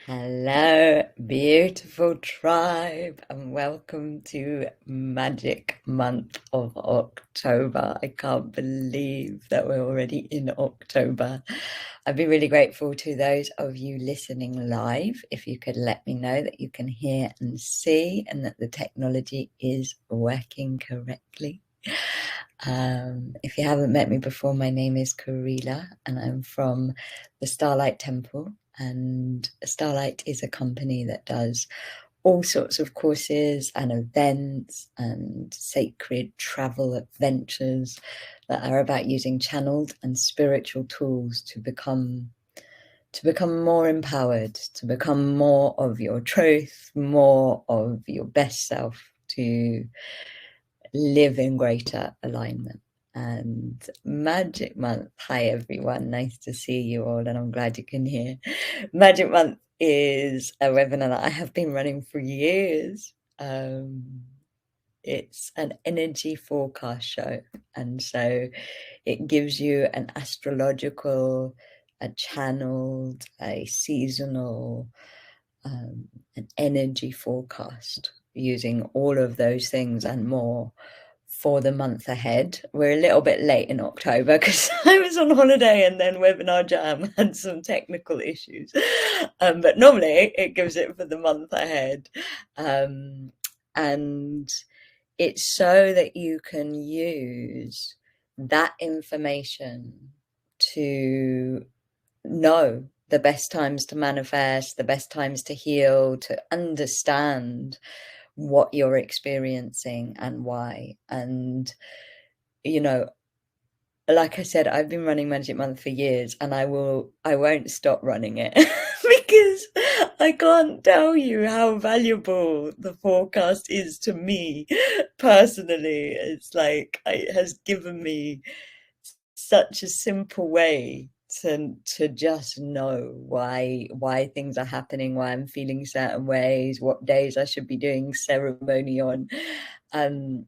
Hello, beautiful tribe, and welcome to Magic Month of October. I can't believe that we're already in October. I'd be really grateful to those of you listening live if you could let me know that you can hear and see and that the technology is working correctly. If you haven't met me before, my name is Karila and I'm from the Starlight Temple. And Starlight is a company that does all sorts of courses and events and sacred travel adventures that are about using channeled and spiritual tools to become more empowered, to become more of your truth, more of your best self, to live in greater alignment. And Magic Month, hi everyone, nice to see you all, and I'm glad you can hear. Magic Month is a webinar that I have been running for years. It's an energy forecast show, and so it gives you an astrological, a channeled, a seasonal, an energy forecast using all of those things and more for the month ahead. We're a little bit late in October because I was on holiday and then Webinar Jam had some technical issues. But normally it gives it for the month ahead. And it's so that you can use that information to know the best times to manifest, the best times to heal, to understand what you're experiencing and why. And, you know, like I said, I've been running Magic Month for years and I won't stop running it because I can't tell you how valuable the forecast is to me personally. It's like it has given me such a simple way to just know why things are happening, why I'm feeling certain ways, what days I should be doing ceremony on. And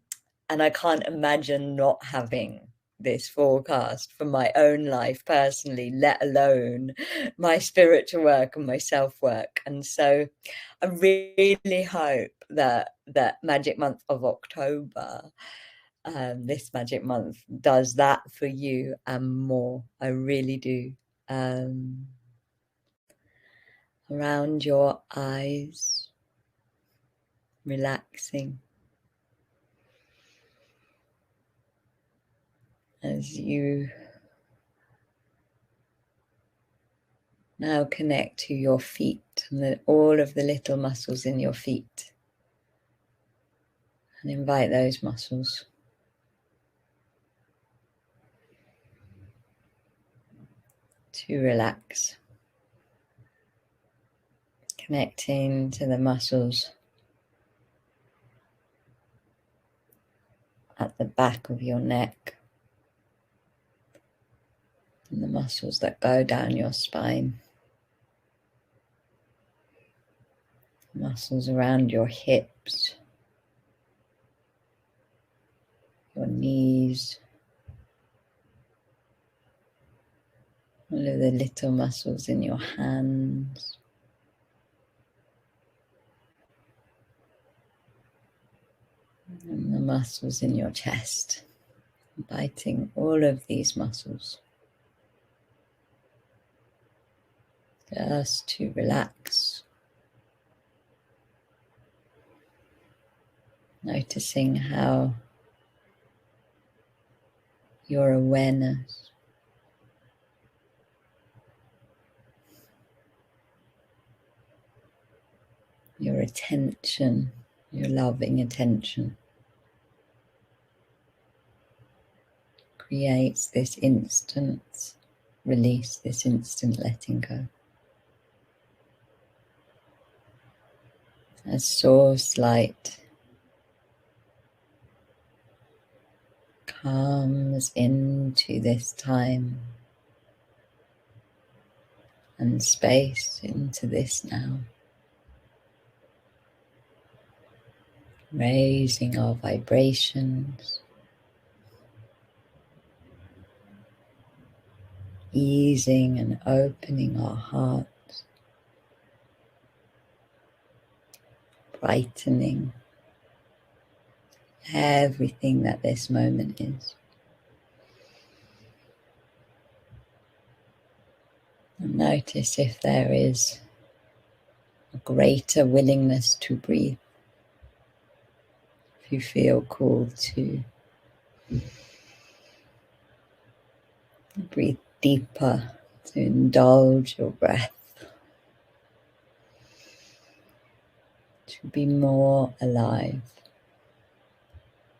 I can't imagine not having this forecast for my own life personally, let alone my spiritual work and my self-work. And so I really hope that Magic Month of October, this Magic Month, does that for you and more. I really do. Around your eyes, relaxing as you now connect to your feet and all of the little muscles in your feet, and invite those muscles to relax, connecting to the muscles at the back of your neck and the muscles that go down your spine, muscles around your hips, your knees, all of the little muscles in your hands, and the muscles in your chest, inviting all of these muscles just to relax, noticing how your awareness your attention, your loving attention, creates this instant release, this instant letting go. As source light comes into this time and space, into this now, raising our vibrations, easing and opening our hearts, brightening everything that this moment is. And notice if there is a greater willingness to breathe. If you feel called to breathe deeper, to indulge your breath, to be more alive,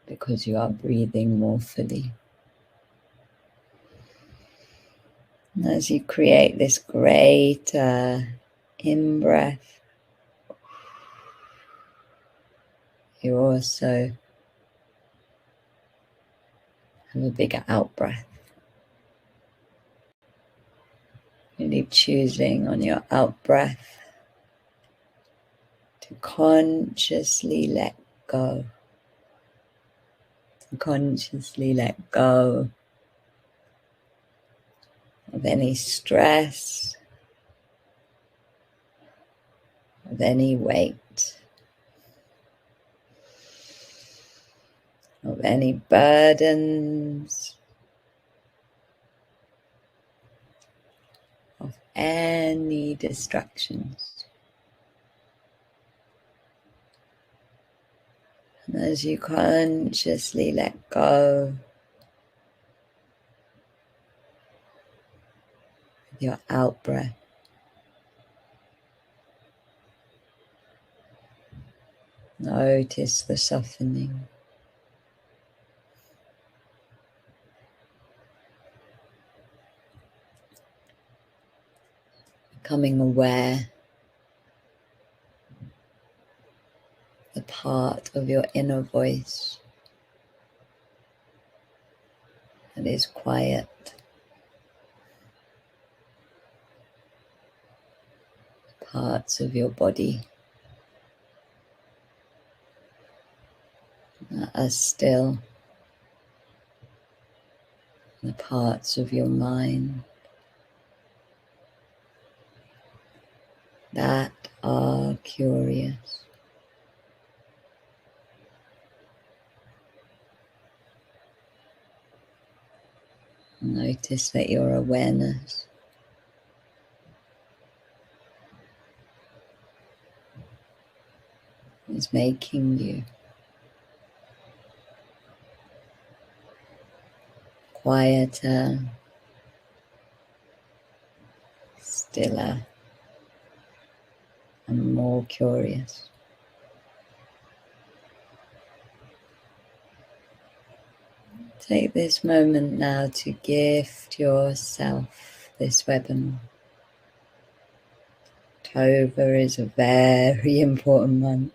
because you are breathing more fully. And as you create this greater in-breath, you also have a bigger out-breath. Really choosing on your out-breath to consciously let go. To consciously let go of any stress, of any weight, of any burdens, of any distractions. And as you consciously let go with your out breath, notice the softening. Becoming aware the part of your inner voice that is quiet. Parts of your body that are still. The parts of your mind that are curious. Notice that your awareness is making you quieter, stiller, and more curious. Take this moment now to gift yourself this webinar. October is a very important month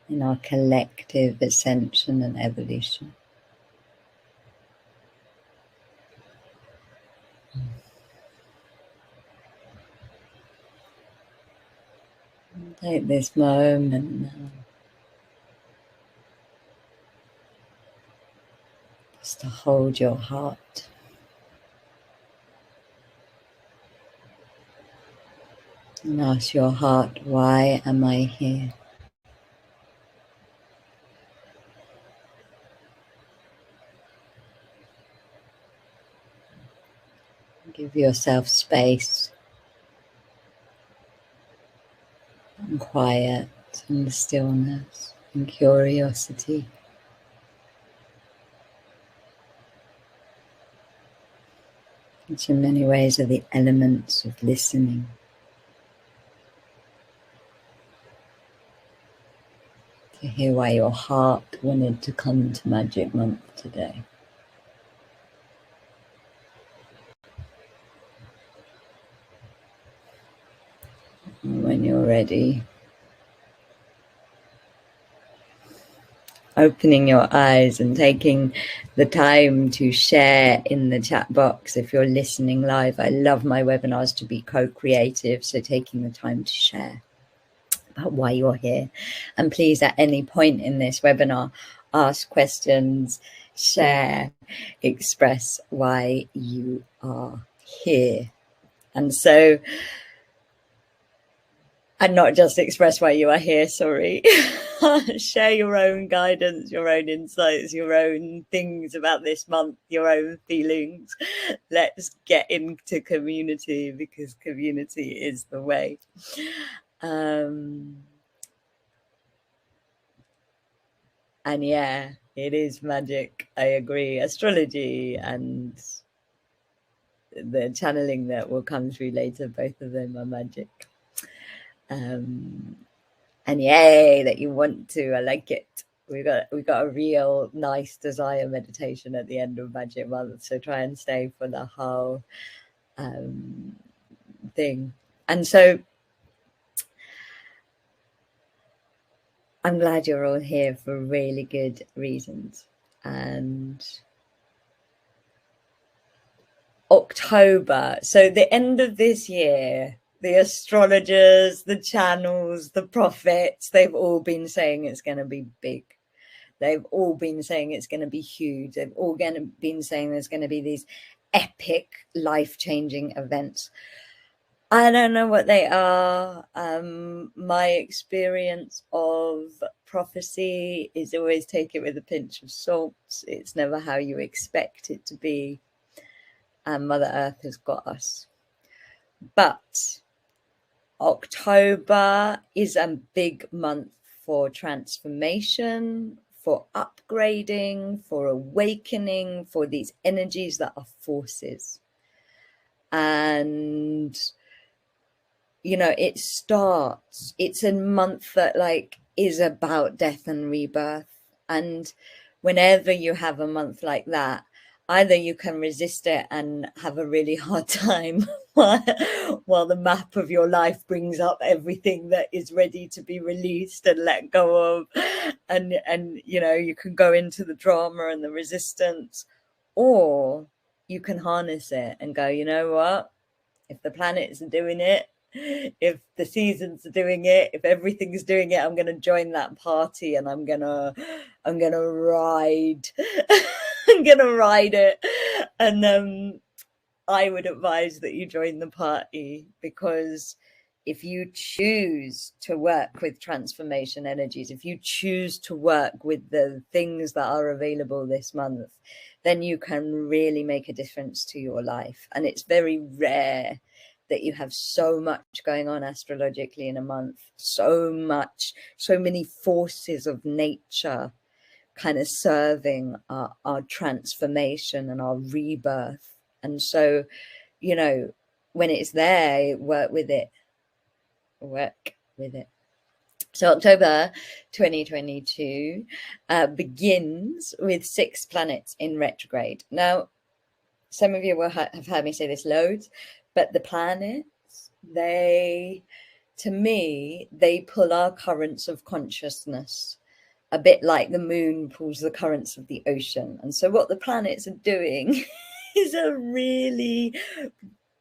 in our collective ascension and evolution. Take this moment now just to hold your heart. And ask your heart, why am I here? Give yourself space and quiet and stillness and curiosity. Which in many ways are the elements of listening. To hear why your heart wanted to come to Magic Month today. And when you're ready, opening your eyes and taking the time to share in the chat box. If you're listening live, I love my webinars to be co-creative, so taking the time to share about why you're here. And please, at any point in this webinar, ask questions, share, express why you are here. And so And not just express why you are here, sorry. Share your own guidance, your own insights, your own things about this month, your own feelings. Let's get into community, because community is the way. And yeah, it is magic. I agree. Astrology and the channeling that will come through later, both of them are magic. And yay that you want to. I like it. We got a real nice desire meditation at the end of Magic Month, so try and stay for the whole thing. And so I'm glad you're all here for really good reasons. And October, so the end of this year, the astrologers, the channels, the prophets, they've all been saying it's going to be big. They've all been saying it's going to be huge. They've all been saying there's going to be these epic, life-changing events. I don't know what they are. My experience of prophecy is always take it with a pinch of salt. It's never how you expect it to be. And Mother Earth has got us. But October is a big month for transformation, for upgrading, for awakening, for these energies that are forces. And, you know, it's a month that like is about death and rebirth. And whenever you have a month like that, either you can resist it and have a really hard time while the map of your life brings up everything that is ready to be released and let go of, and you know, you can go into the drama and the resistance, or you can harness it and go, you know what, if the planets are doing it, if the seasons are doing it, if everything's doing it, I'm going to join that party and I'm going to ride. I'm going to ride it. And I would advise that you join the party, because if you choose to work with transformation energies, if you choose to work with the things that are available this month, then you can really make a difference to your life. And it's very rare that you have so much going on astrologically in a month, so many forces of nature kind of serving our transformation and our rebirth. And so, you know, when it's there, work with it. So October 2022 begins with 6 planets in retrograde. Now, some of you will have heard me say this loads, but the planets, to me, they pull our currents of consciousness, a bit like the moon pulls the currents of the ocean. And so what the planets are doing is a really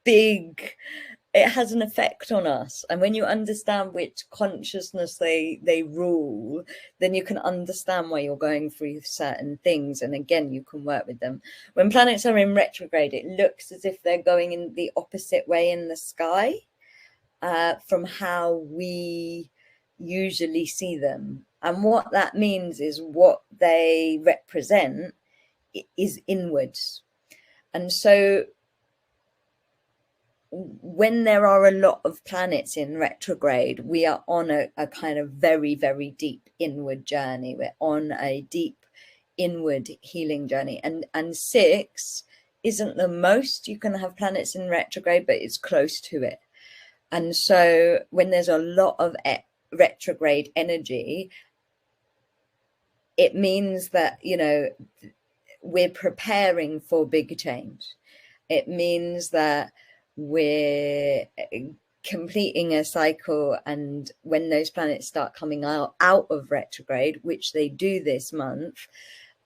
big, it has an effect on us. And when you understand which consciousness they rule, then you can understand why you're going through certain things. And again, you can work with them. When planets are in retrograde, it looks as if they're going in the opposite way in the sky from how we usually see them. And what that means is what they represent is inwards. And so when there are a lot of planets in retrograde, we are on a kind of very, very deep inward journey. We're on a deep inward healing journey. And 6 isn't the most you can have planets in retrograde, but it's close to it. And so when there's a lot of retrograde energy, it means that, you know, we're preparing for big change. It means that we're completing a cycle, and when those planets start coming out of retrograde, which they do this month,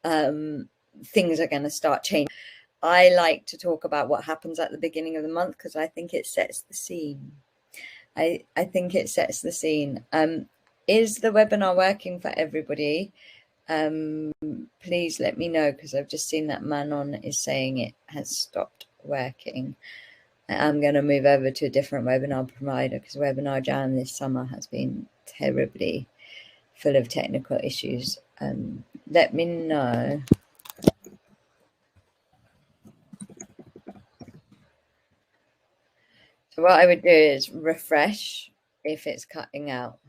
things are going to start changing. I like to talk about what happens at the beginning of the month because I think it sets the scene. I think it sets the scene. Is the webinar working for everybody? Please let me know, because I've just seen that Manon is saying it has stopped working. I'm going to move over to a different webinar provider because Webinar Jam this summer has been terribly full of technical issues. Let me know. So what I would do is refresh if it's cutting out.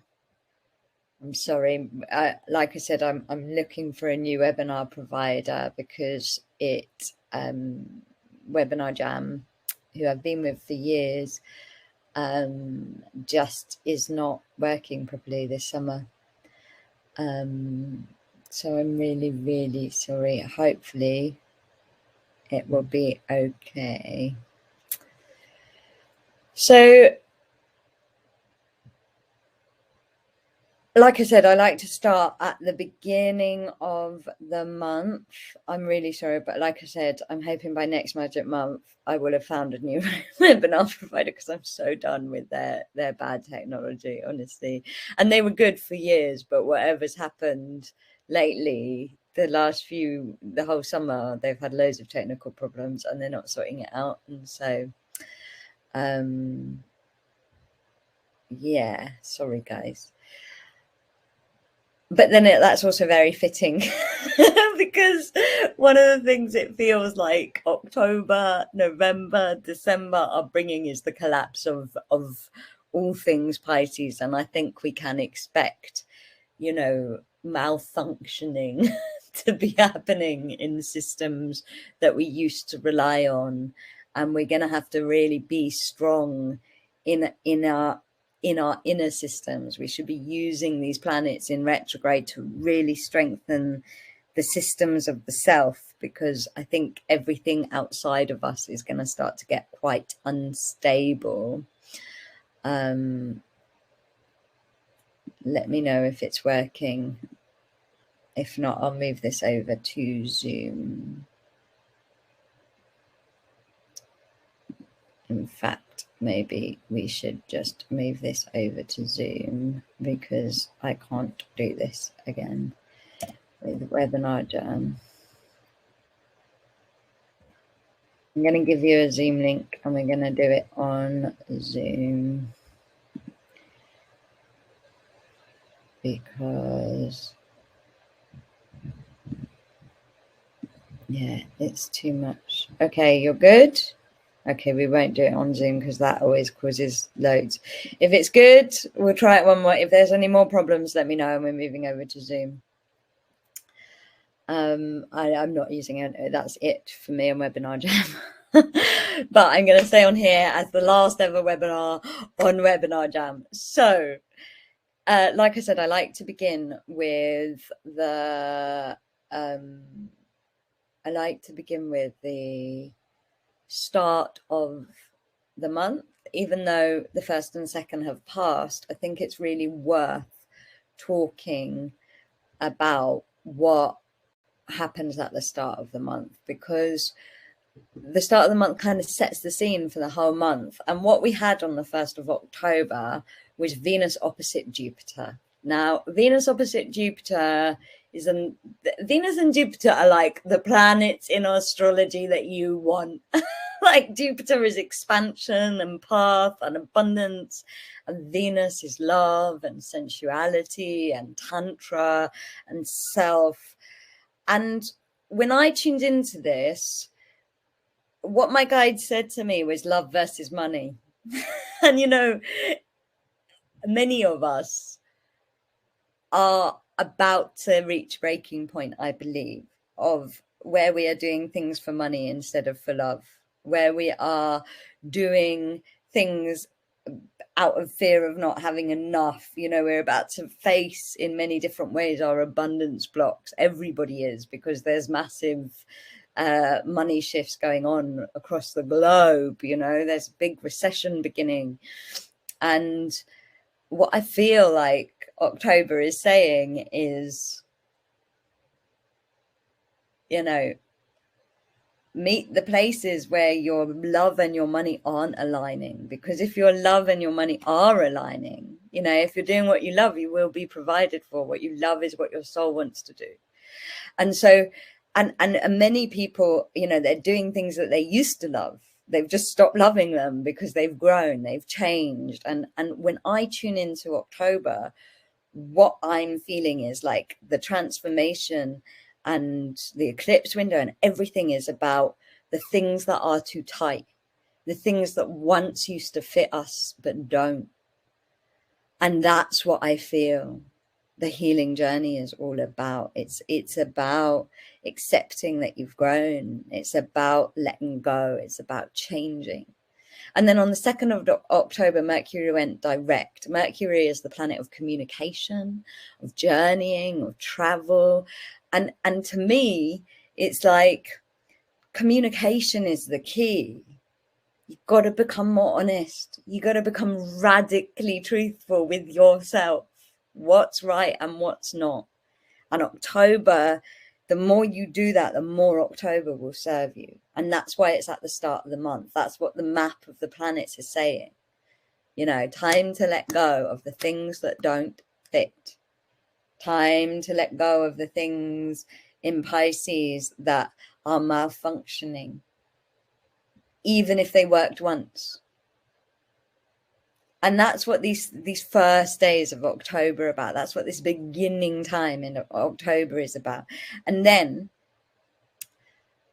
I'm sorry. Like I said, I'm looking for a new webinar provider because Webinar Jam, who I've been with for years, just is not working properly this summer. So I'm really, really sorry. Hopefully it will be okay. So, like I said, I like to start at the beginning of the month. I'm really sorry, but like I said, I'm hoping by next Magic Month I will have found a new webinar provider because I'm so done with their bad technology, honestly. And they were good for years, but whatever's happened lately, the whole summer, they've had loads of technical problems and they're not sorting it out. And so, yeah, sorry guys. But then that's also very fitting because one of the things it feels like October, November, December are bringing is the collapse of all things Pisces. And I think we can expect, malfunctioning to be happening in systems that we used to rely on. And we're going to have to really be strong in our inner systems. We should be using these planets in retrograde to really strengthen the systems of the self, because I think everything outside of us is going to start to get quite unstable. Let me know if it's working. If not, I'll move this over to Zoom. In fact, maybe we should just move this over to Zoom because I can't do this again with Webinar Jam. I'm going to give you a Zoom link and we're going to do it on Zoom because, yeah, it's too much. Okay, you're good? Okay, we won't do it on Zoom because that always causes loads. If it's good, we'll try it one more. If there's any more problems, let me know and we're moving over to Zoom. I'm not using it. That's it for me on Webinar Jam. But I'm going to stay on here as the last ever webinar on Webinar Jam. So, like I said, I like to begin with the start of the month. Even though the first and second have passed, I think it's really worth talking about what happens at the start of the month, because the start of the month kind of sets the scene for the whole month. And what we had on the 1st of October was Venus opposite Jupiter. Now, Venus opposite Jupiter Venus and Jupiter are like the planets in astrology that you want. Like Jupiter is expansion and path and abundance, and Venus is love and sensuality and tantra and self. And when I tuned into this, what my guide said to me was love versus money. And, many of us are about to reach breaking point, I believe, of where we are doing things for money instead of for love, where we are doing things out of fear of not having enough. We're about to face in many different ways our abundance blocks. Everybody is, because there's massive money shifts going on across the globe. There's a big recession beginning. And what I feel like October is saying is, meet the places where your love and your money aren't aligning. Because if your love and your money are aligning, if you're doing what you love, you will be provided for. What you love is what your soul wants to do. And so, and many people, they're doing things that they used to love. they've just stopped loving them because they've grown, they've changed. And when I tune into October, what I'm feeling is like the transformation and the eclipse window and everything is about the things that are too tight, the things that once used to fit us but don't. And that's what I feel the healing journey is all about. It's about accepting that you've grown. It's about letting go. It's about changing. And then on the 2nd of October, Mercury went direct. Mercury is the planet of communication, of journeying, of travel. And to me, it's like communication is the key. You've got to become more honest. You've got to become radically truthful with yourself. What's right and what's not. And October, the more you do that, the more October will serve you. And that's why it's at the start of the month. That's what the map of the planets is saying. You know, time to let go of the things that don't fit. Time to let go of the things in Pisces that are malfunctioning, even if they worked once. And that's what these first days of October are about. That's what this beginning time in October is about. And then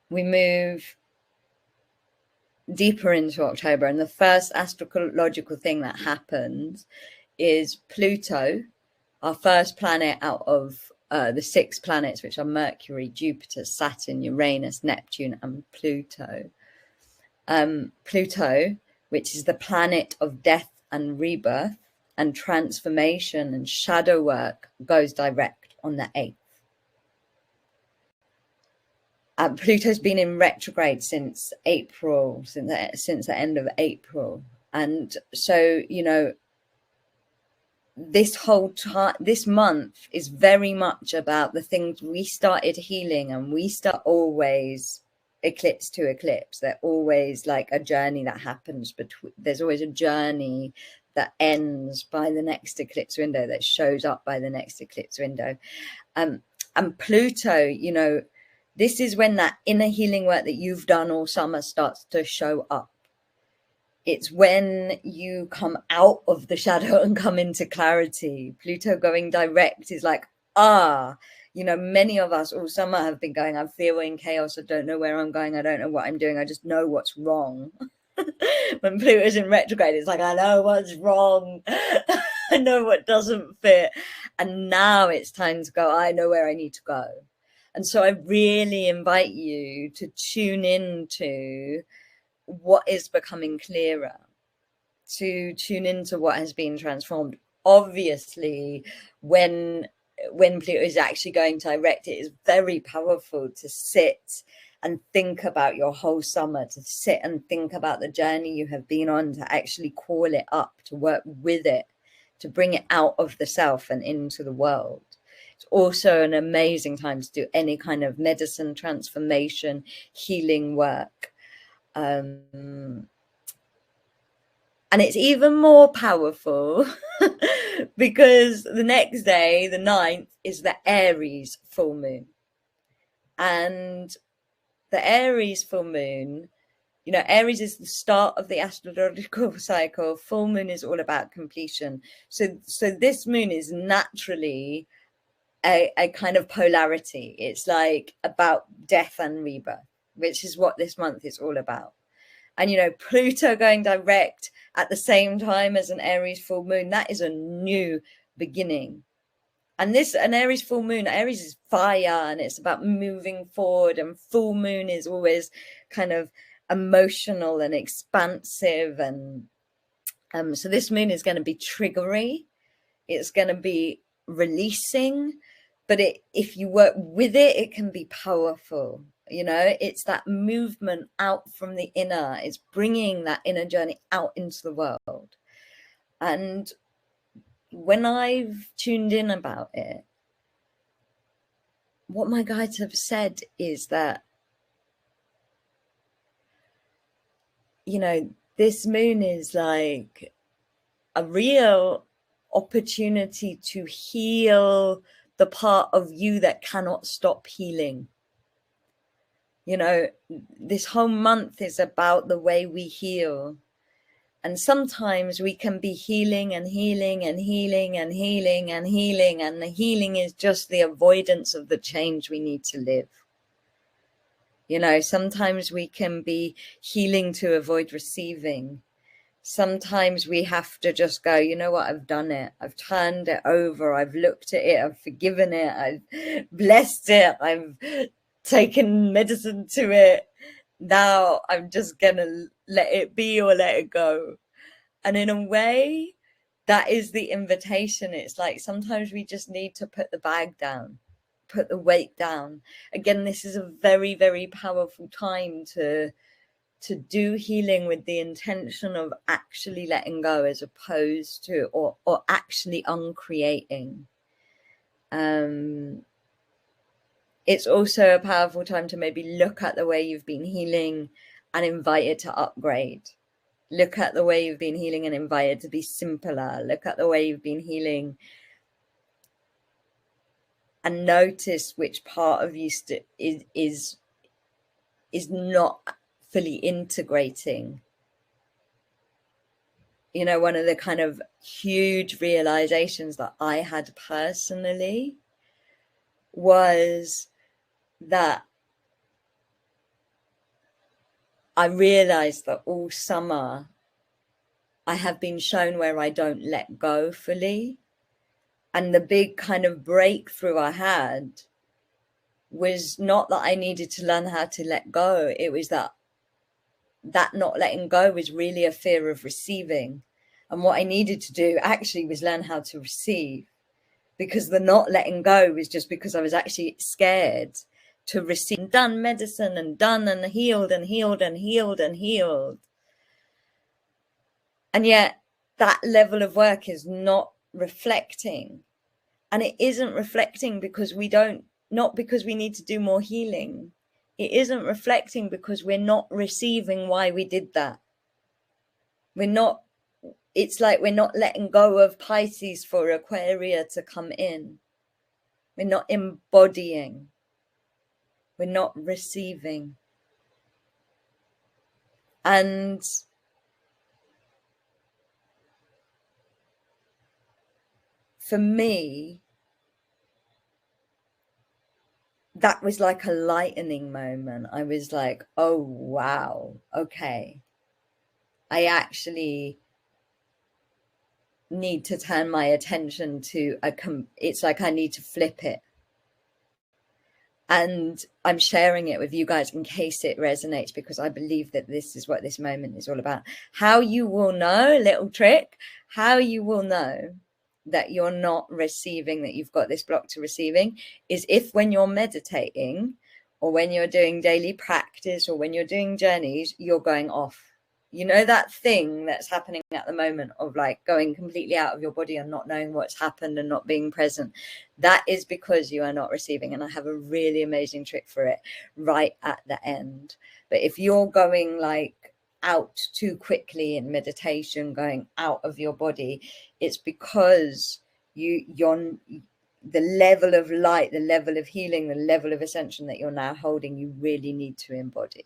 we move deeper into October. And the first astrological thing that happens is Pluto, our first planet out of the 6 planets, which are Mercury, Jupiter, Saturn, Uranus, Neptune, and Pluto. Pluto, which is the planet of death and rebirth and transformation and shadow work, goes direct on the 8th. Pluto's been in retrograde since April, since the end of April. And so, you know, this whole time, this month is very much about the things we started healing, and we start always eclipse to eclipse. They're always like a journey that happens between. There's always a journey that ends by the next eclipse window, that shows up by the next eclipse window. And Pluto, you know, this is when that inner healing work that you've done all summer starts to show up. It's when you come out of the shadow and come into clarity. Pluto going direct is like, you know, many of us all summer have been going, I'm feeling chaos. I don't know where I'm going. I don't know what I'm doing. I just know what's wrong. When Pluto's in retrograde, it's like, I know what's wrong. I know what doesn't fit. And now it's time to go, I know where I need to go. And so I really invite you to tune into what is becoming clearer, to tune into what has been transformed. Obviously, when Pluto is actually going direct, it is very powerful to sit and think about your whole summer, to sit and think about the journey you have been on, to actually call it up, to work with it, to bring it out of the self and into the world. It's also an amazing time to do any kind of medicine, transformation, healing work. And it's even more powerful because the next day, the 9th, is the Aries full moon. And the Aries full moon, you know, Aries is the start of the astrological cycle. Full moon is all about completion. So this moon is naturally a kind of polarity. It's like about death and rebirth, which is what this month is all about. And, you know, Pluto going direct at the same time as an Aries full moon, that is a new beginning. And an Aries full moon, Aries is fire, and it's about moving forward. And full moon is always kind of emotional and expansive. And so this moon is going to be triggery. It's going to be releasing. But if you work with it, it can be powerful. You know, it's that movement out from the inner. It's bringing that inner journey out into the world. And when I've tuned in about it, what my guides have said is that, you know, this moon is like a real opportunity to heal the part of you that cannot stop healing. You know, this whole month is about the way we heal. And sometimes we can be healing and healing and healing and healing and healing, and the healing is just the avoidance of the change we need to live. You know, sometimes we can be healing to avoid receiving. Sometimes we have to just go, you know what, I've done it. I've turned it over. I've looked at it. I've forgiven it. I've blessed it. I've taken medicine to it. Now I'm just going to let it be or let it go. And in a way, that is the invitation. It's like sometimes we just need to put the bag down, put the weight down. Again, this is a very, very powerful time to do healing with the intention of actually letting go, as opposed to or actually uncreating. It's also a powerful time to maybe look at the way you've been healing and invite it to upgrade. Look at the way you've been healing and invite it to be simpler. Look at the way you've been healing and notice which part of you is not fully integrating. You know, one of the kind of huge realizations that I had personally was that I realized that all summer I have been shown where I don't let go fully. And the big kind of breakthrough I had was not that I needed to learn how to let go. It was that not letting go was really a fear of receiving. And what I needed to do actually was learn how to receive, because the not letting go was just because I was actually scared to receive. Done medicine and done and healed and healed and healed and healed. And yet that level of work is not reflecting. And it isn't reflecting because not because we need to do more healing. It isn't reflecting because we're not receiving why we did that. It's like we're not letting go of Pisces for Aquaria to come in. We're not embodying. We're not receiving. And for me, that was like a lightening moment. I was like, oh, wow, okay. I actually need to turn my attention to it's like I need to flip it. And I'm sharing it with you guys in case it resonates, because I believe that this is what this moment is all about. How you will know, little trick, how you will know that you're not receiving, that you've got this block to receiving, is if when you're meditating or when you're doing daily practice or when you're doing journeys, you're going off. You know, that thing that's happening at the moment of like going completely out of your body and not knowing what's happened and not being present. That is because you are not receiving. And I have a really amazing trick for it right at the end. But if you're going like out too quickly in meditation, going out of your body, it's because you're the level of light, the level of healing, the level of ascension that you're now holding, you really need to embody.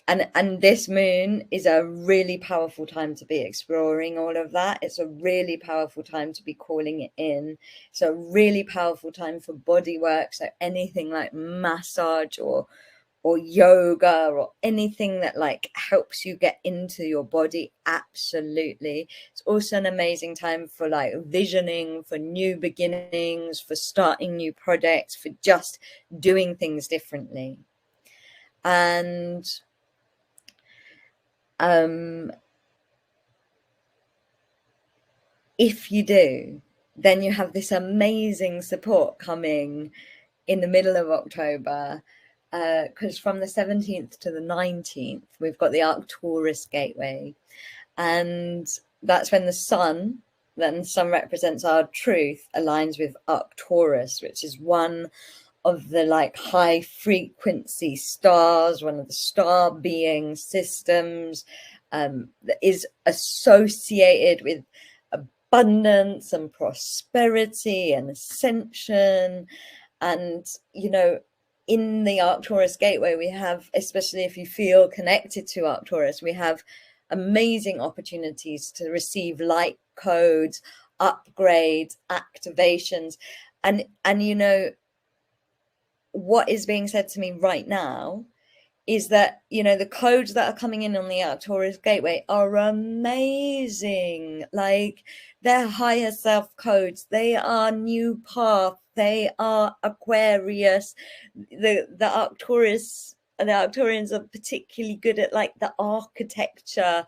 And this moon is a really powerful time to be exploring all of that. It's a really powerful time to be calling it in. It's a really powerful time for body work. So anything like massage or yoga or anything that like helps you get into your body, absolutely. It's also an amazing time for like visioning, for new beginnings, for starting new projects, for just doing things differently. And if you do, then you have this amazing support coming in the middle of October, because from the 17th to the 19th, we've got the Arcturus gateway. And that's when the sun represents our truth, aligns with Arcturus, which is one of the like high frequency stars, one of the star being systems that is associated with abundance and prosperity and ascension. And, you know, in the Arcturus gateway, we have, especially if you feel connected to Arcturus, we have amazing opportunities to receive light codes, upgrades, activations. And you know, what is being said to me right now is that, you know, the codes that are coming in on the Arcturus gateway are amazing. Like, they're higher self codes, they are new path, they are Aquarius. The Arcturians are particularly good at like the architecture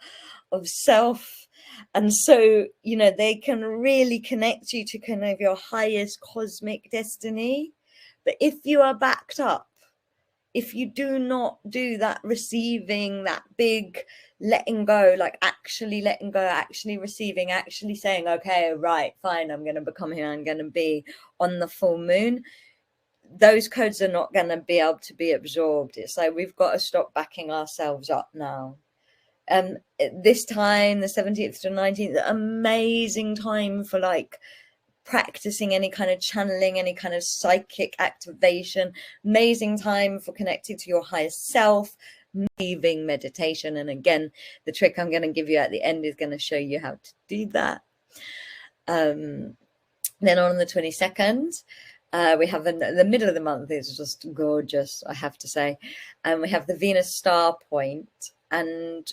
of self, and so, you know, they can really connect you to kind of your highest cosmic destiny. But if you are backed up, if you do not do that receiving, that big letting go, like actually letting go, actually receiving, actually saying, okay, right, fine, I'm going to become here, I'm going to be on the full moon, those codes are not going to be able to be absorbed. It's like we've got to stop backing ourselves up now. This time, the 17th to 19th, amazing time for like practicing any kind of channeling, any kind of psychic activation, amazing time for connecting to your higher self, receiving meditation. And again, the trick I'm going to give you at the end is going to show you how to do that. Then on the 22nd, we have the middle of the month is just gorgeous, I have to say. And we have the Venus star point, and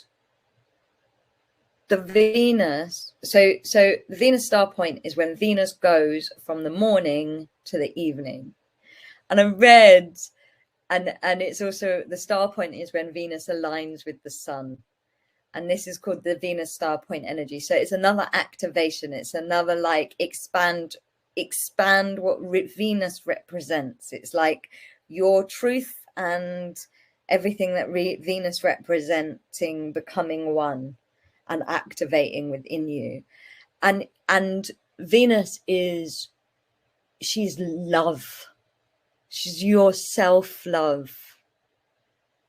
the Venus, so the Venus star point is when Venus goes from the morning to the evening. And I read, and it's also, the star point is when Venus aligns with the sun, and this is called the Venus star point energy. So it's another activation, it's another like expand what Venus represents. It's like your truth and everything that Venus representing becoming one and activating within you. And Venus is, she's love, she's your self-love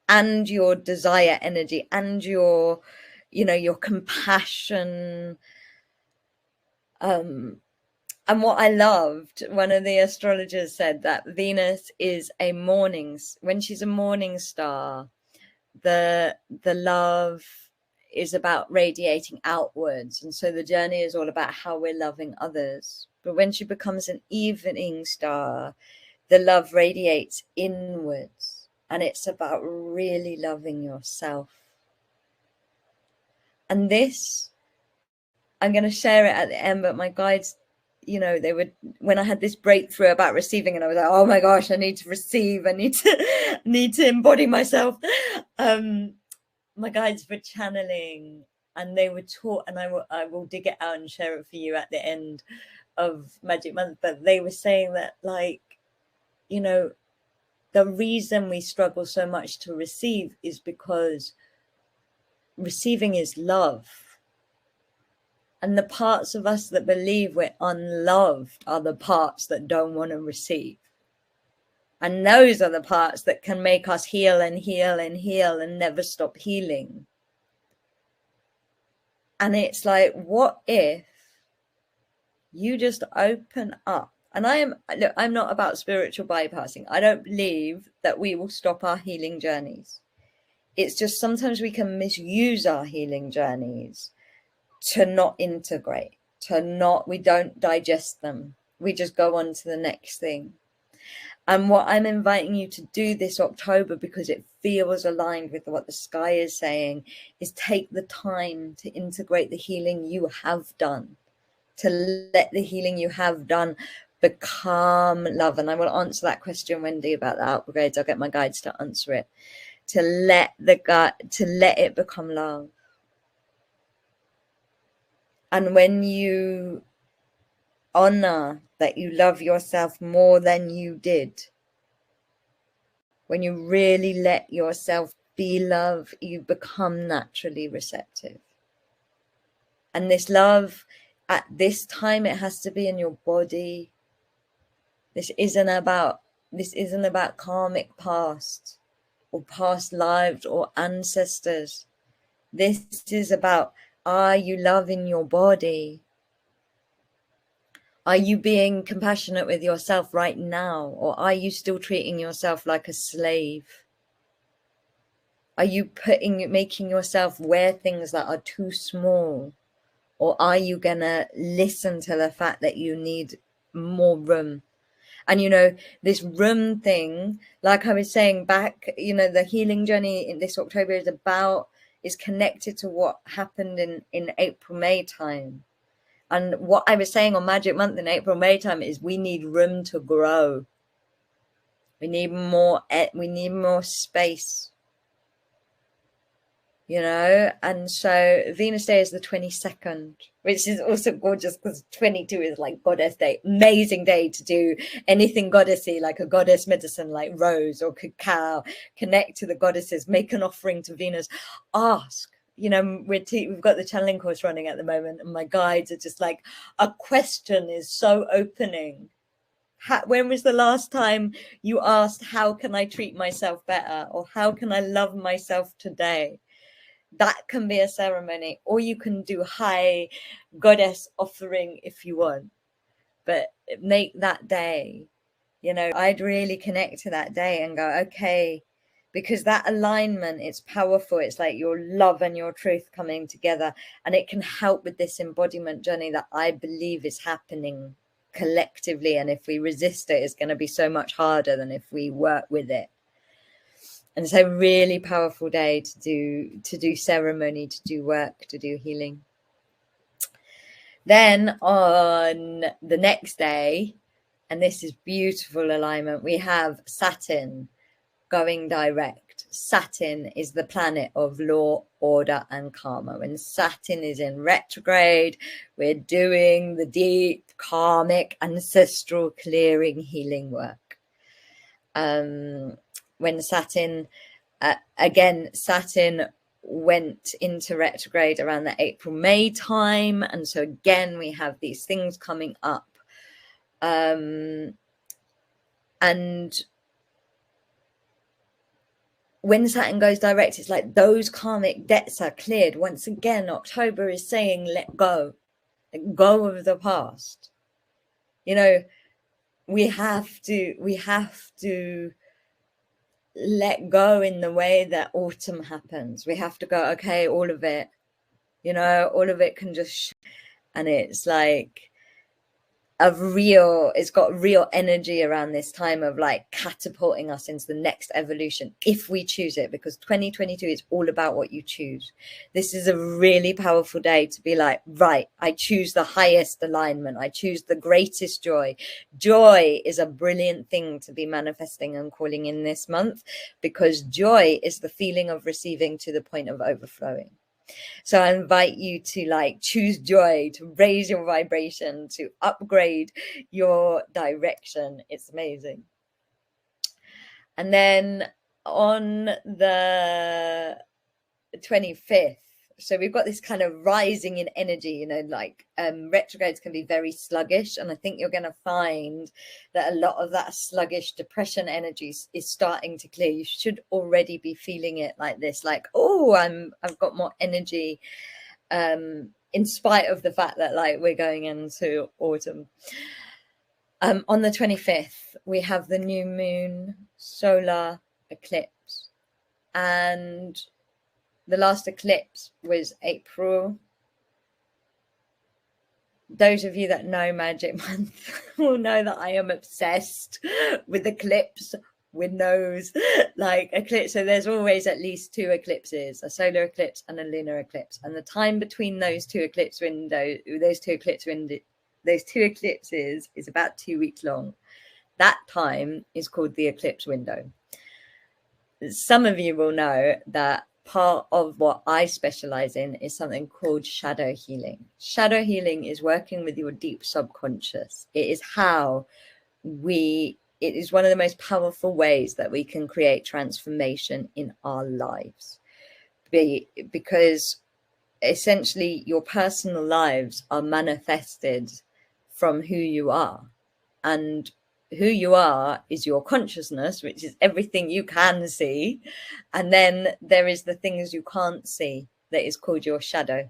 and your desire energy and your, you know, your compassion. And what I loved, one of the astrologers said that Venus is a when she's a morning star, the love is about radiating outwards, and so the journey is all about how we're loving others. But when she becomes an evening star, the love radiates inwards, and it's about really loving yourself. And this, I'm going to share it at the end, but my guides, you know, they would, when I had this breakthrough about receiving, and I was like, oh my gosh, I need to receive, I need to embody myself. My guides were channeling, and they were taught, and I will dig it out and share it for you at the end of Magic Month. But they were saying that, like, you know, the reason we struggle so much to receive is because receiving is love. And the parts of us that believe we're unloved are the parts that don't want to receive. And those are the parts that can make us heal and heal and heal and never stop healing. And it's like, what if you just open up? And I'm not about spiritual bypassing. I don't believe that we will stop our healing journeys. It's just sometimes we can misuse our healing journeys to not integrate, we don't digest them. We just go on to the next thing. And what I'm inviting you to do this October, because it feels aligned with what the sky is saying, is take the time to integrate the healing you have done, to let the healing you have done become love. And I will answer that question, Wendy, about the upgrades. I'll get my guides to answer it. To let it become love. And when you honor that you love yourself more than you did, when you really let yourself be love, you become naturally receptive. And this love, at this time, it has to be in your body. This isn't about karmic past or past lives or ancestors. This is about, are you loving your body? Are you being compassionate with yourself right now? Or are you still treating yourself like a slave? Are you making yourself wear things that are too small? Or are you gonna listen to the fact that you need more room? And, you know, this room thing, like I was saying back, you know, the healing journey in this October is connected to what happened in April, May time. And what I was saying on Magic Month in April, May time is we need room to grow. We need more space, you know. And so Venus Day is the 22nd, which is also gorgeous because 22 is like Goddess Day. Amazing day to do anything goddessy, like a goddess medicine like rose or cacao. Connect to the goddesses, make an offering to Venus, ask. You know, we've got the channeling course running at the moment, and my guides are just like, a question is so opening. When was the last time you asked, how can I treat myself better? Or how can I love myself today? That can be a ceremony, or you can do high goddess offering if you want, but make that day, you know, I'd really connect to that day and go, okay, because that alignment, it's powerful. It's like your love and your truth coming together, and it can help with this embodiment journey that I believe is happening collectively. And if we resist it, it's going to be so much harder than if we work with it. And it's a really powerful day to do ceremony, to do work, to do healing. Then on the next day, and this is beautiful alignment, we have Saturn going direct. Saturn is the planet of law, order, and karma. When Saturn is in retrograde, we're doing the deep karmic ancestral clearing healing work. When Saturn, again, Saturn went into retrograde around the April-May time. And so again, we have these things coming up. And when Saturn goes direct, it's like those karmic debts are cleared. Once again, October is saying, let go of the past. You know, we have to let go in the way that autumn happens. We have to go, okay, all of it, you know, all of it can just, and it's like it's got real energy around this time of like catapulting us into the next evolution if we choose it, because 2022 is all about what you choose. This is a really powerful day to be like, right, I choose the highest alignment. I choose the greatest joy. Joy is a brilliant thing to be manifesting and calling in this month, because joy is the feeling of receiving to the point of overflowing. So I invite you to like choose joy, to raise your vibration, to upgrade your direction. It's amazing. And then on the 25th, so we've got this kind of rising in energy, you know, like retrogrades can be very sluggish. And I think you're going to find that a lot of that sluggish depression energy is starting to clear. You should already be feeling it like this, like, oh, I've got more energy, in spite of the fact that like we're going into autumn. On the 25th, we have the new moon solar eclipse, and the last eclipse was April. Those of you that know Magic Month will know that I am obsessed with eclipse windows, like eclipse. So there's always at least two eclipses, a solar eclipse and a lunar eclipse. And the time between those two eclipses is about 2 weeks long. That time is called the eclipse window. Some of you will know that part of what I specialize in is something called shadow healing. Shadow healing is working with your deep subconscious. It is it is one of the most powerful ways that we can create transformation in our lives. Because essentially your personal lives are manifested from who you are. And who you are is your consciousness, which is everything you can see. And then there is the things you can't see that is called your shadow.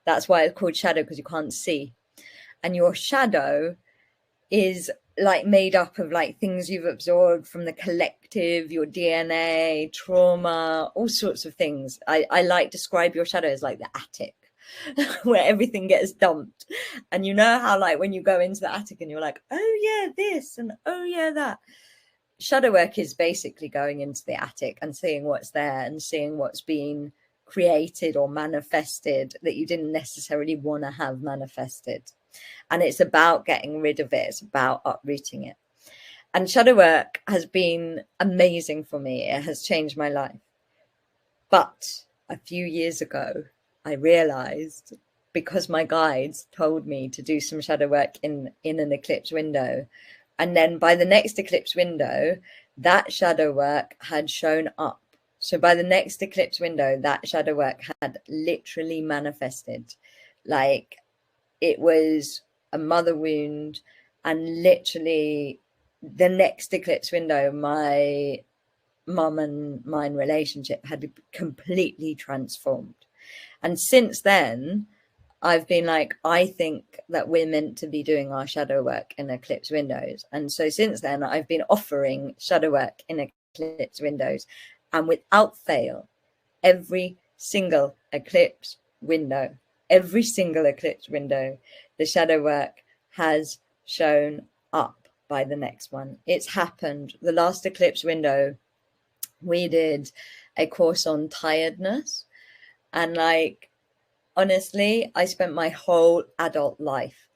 That's why it's called shadow, because you can't see. and your shadow is like made up of like things you've absorbed from the collective, your DNA, trauma, all sorts of things. I like describe your shadow as like the attic where everything gets dumped. And you know how like when you go into the attic and you're like, oh yeah, this, and oh yeah, that. Shadow work is basically going into the attic and seeing what's there and seeing what's been created or manifested that you didn't necessarily want to have manifested. And it's about getting rid of it. It's about uprooting it. And shadow work has been amazing for me. It has changed my life. But a few years ago, I realized, because my guides told me to do some shadow work in an eclipse window, and then by the next eclipse window, that shadow work had shown up. So by the next eclipse window, that shadow work had literally manifested. Like, it was a mother wound, and literally the next eclipse window, my mum and mine relationship had completely transformed. And since then, I've been like, I think that we're meant to be doing our shadow work in eclipse windows. And so since then, I've been offering shadow work in eclipse windows. And without fail, every single eclipse window, the shadow work has shown up by the next one. It's happened. The last eclipse window, we did a course on tiredness. And like, honestly, I spent my whole adult life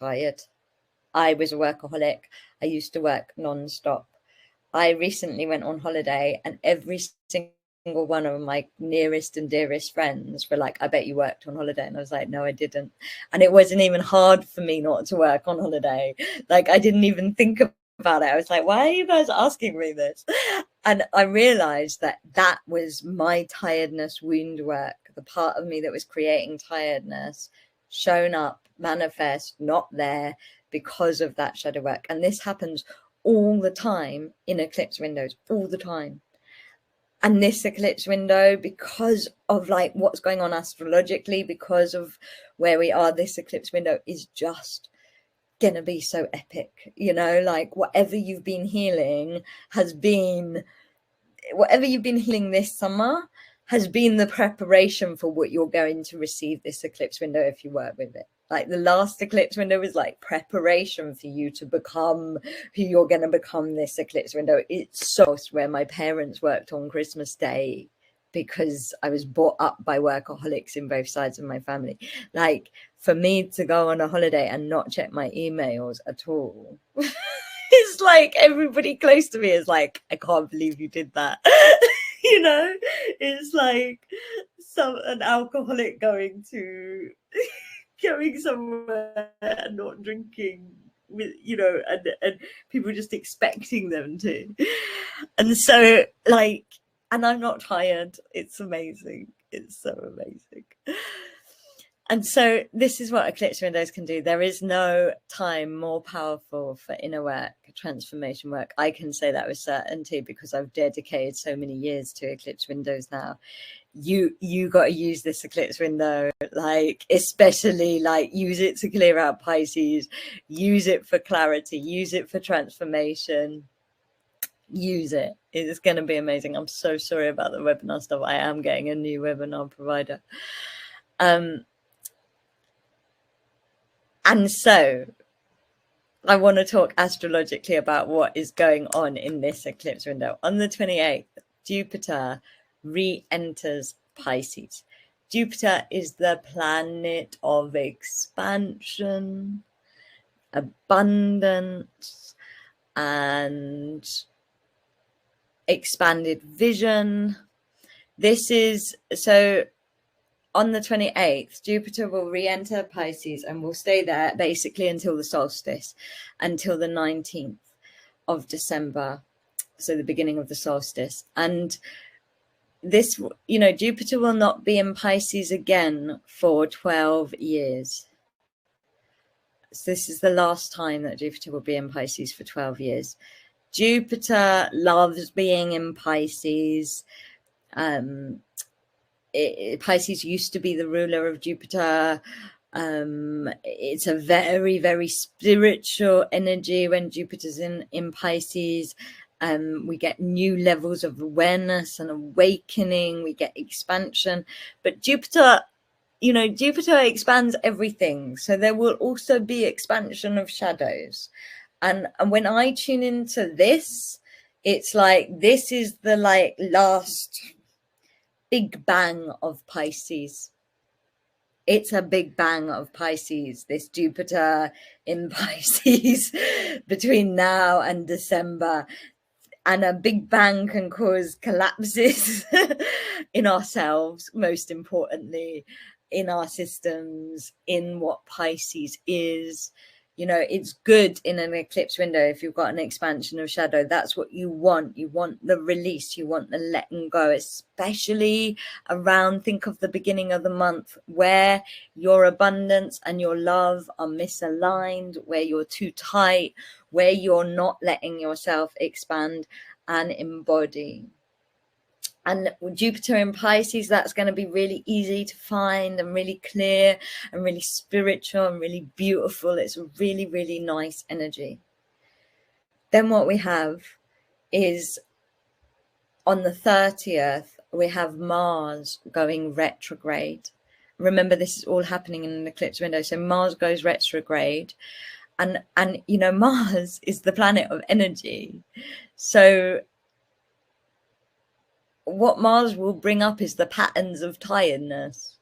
tired. I was a workaholic. I used to work non-stop. I recently went on holiday, and every single one of my nearest and dearest friends were like, I bet you worked on holiday. And I was like, no, I didn't. And it wasn't even hard for me not to work on holiday. Like, I didn't even think about it. I was like, why are you guys asking me this? And I realized that that was my tiredness wound work, the part of me that was creating tiredness, shown up, manifest, not there because of that shadow work. And this happens all the time in eclipse windows, all the time. And this eclipse window, because of like what's going on astrologically, because of where we are, this eclipse window is just gonna be so epic, you know, like whatever you've been healing this summer has been the preparation for what you're going to receive this eclipse window if you work with it. Like the last eclipse window was like preparation for you to become who you're going to become this eclipse window. It's so where my parents worked on Christmas Day because I was brought up by workaholics in both sides of my family. Like, for me to go on a holiday and not check my emails at all, it's like everybody close to me is like, I can't believe you did that. You know, it's like an alcoholic going somewhere and not drinking, with, you know, and people just expecting them to. And so like, and I'm not tired. It's amazing. It's so amazing. And so this is what eclipse windows can do. There is no time more powerful for inner work, transformation work. I can say that with certainty because I've dedicated so many years to eclipse windows now. You got to use this eclipse window, like especially like use it to clear out Pisces, use it for clarity, use it for transformation. Use it. It's going to be amazing. I'm so sorry about the webinar stuff. I am getting a new webinar provider. And so I want to talk astrologically about what is going on in this eclipse window. On the 28th, Jupiter re-enters Pisces. Jupiter is the planet of expansion, abundance, and expanded vision. This is so. On the 28th, Jupiter will re-enter Pisces and will stay there basically until the solstice, until the 19th of December, so the beginning of the solstice. And this, you know, Jupiter will not be in Pisces again for 12 years. So this is the last time that Jupiter will be in Pisces for 12 years. Jupiter loves being in Pisces. Pisces used to be the ruler of Jupiter. It's a very, very spiritual energy when Jupiter's in Pisces. We get new levels of awareness and awakening. We get expansion. But Jupiter, you know, Jupiter expands everything. So there will also be expansion of shadows. And when I tune into this, it's like this is the like last big bang of Pisces. It's a big bang of Pisces, this Jupiter in Pisces between now and December. And a big bang can cause collapses in ourselves, most importantly, in our systems, in what Pisces is. You know, it's good in an eclipse window if you've got an expansion of shadow. That's what you want. You want the release. You want the letting go, especially around, think of the beginning of the month where your abundance and your love are misaligned, where you're too tight, where you're not letting yourself expand and embody. And Jupiter in Pisces, that's going to be really easy to find and really clear and really spiritual and really beautiful. It's a really, really nice energy. Then what we have is on the 30th, we have Mars going retrograde. Remember, this is all happening in an eclipse window. So Mars goes retrograde. And you know, Mars is the planet of energy. So what Mars will bring up is the patterns of tiredness.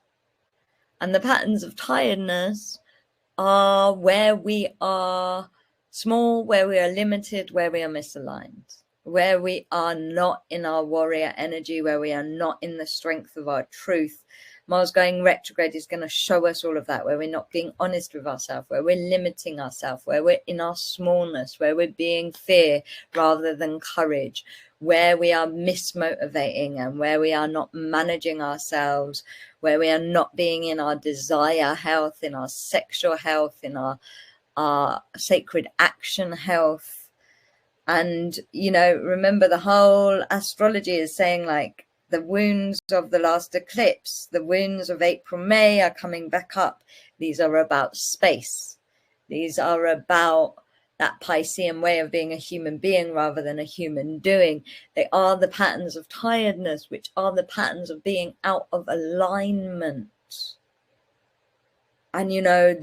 And the patterns of tiredness are where we are small, where we are limited, where we are misaligned, where we are not in our warrior energy, where we are not in the strength of our truth. Mars going retrograde is going to show us all of that, where we're not being honest with ourselves, where we're limiting ourselves, where we're in our smallness, where we're being fear rather than courage, where we are mismotivating and where we are not managing ourselves, where we are not being in our desire health, in our sexual health, in our sacred action health. And, you know, remember the whole astrology is saying like the wounds of the last eclipse, the wounds of April, May are coming back up. These are about space. These are about that Piscean way of being a human being rather than a human doing. They are the patterns of tiredness, which are the patterns of being out of alignment. And, you know,